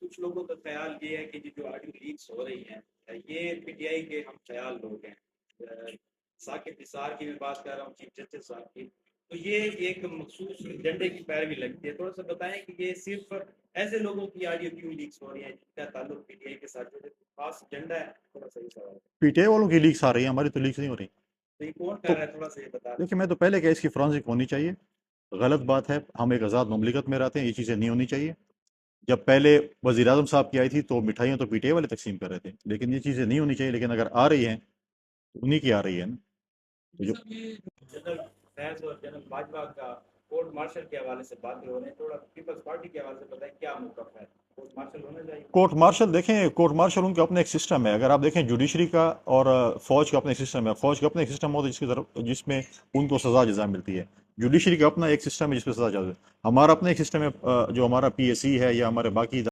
کچھ لوگوں کا خیال یہ ہے کہ جو آڈیو لیکس ہو رہی ہیں یہ پی ٹی آئی کے ہم خیال لوگ ہیں، ثاقب نثار کی میں بات کر رہا ہوں، چیف جسٹس صاحب کی، تو یہ ایک مخصوص ایجنڈے کی پیروی لگتی ہے. تھوڑا سا بتائیں کہ یہ صرف ایسے لوگوں کی آڈیو کیوں لیکس ہو رہی ہیں جن کا تعلق پی ٹی آئی کے ساتھ جو خاص ایجنڈا ہے، تھوڑا سا یہ سوال ہے. پی ٹی آئی والوں کی لیکس آ رہی ہیں، ہماری تو لیکس نہیں ہو رہی. تو یہ کون تو کر رہا ہے، تھوڑا سا یہ بتا دیں. دیکھیں میں تو پہلے کہ اس کی فرانسک ہونی چاہیے. غلط بات ہے، ہم ایک آزاد مملکت میں رہتے ہیں، یہ چیزیں نہیں ہونی چاہیے. جب پہلے وزیر اعظم صاحب کی آئی تھی تو مٹھائیاں تو پی ٹی آئی والے تقسیم کر رہے تھے، لیکن یہ چیزیں نہیں ہونی چاہیے. لیکن اگر آ رہی ہیں تو انہی کی آ رہی ہے نا. تو جو جنرل فیض اور جنرل باجوہ کا کورٹ مارشل کے حوالے سے باتیں ہو رہی ہیں، تھوڑا پیپلز پارٹی کے حوالے سے بتائیں کیا موقف ہے، کورٹ مارشل ہونا چاہیے؟ کورٹ مارشل دیکھیں، کورٹ مارشل ان کا اپنا ایک سسٹم ہے. اگر آپ دیکھیں جوڈیشری کا اور فوج کا اپنا ایک سسٹم ہے. فوج کا اپنا ایک سسٹم ہوتا ہے جس میں ان کو سزا جزا ملتی ہے. جوڈیشری کا اپنا ایک سسٹم ہے جس پہ سزا جزا. ہمارا اپنا ایک سسٹم ہے جو ہمارا پی ایس سی ہے یا ہمارے باقی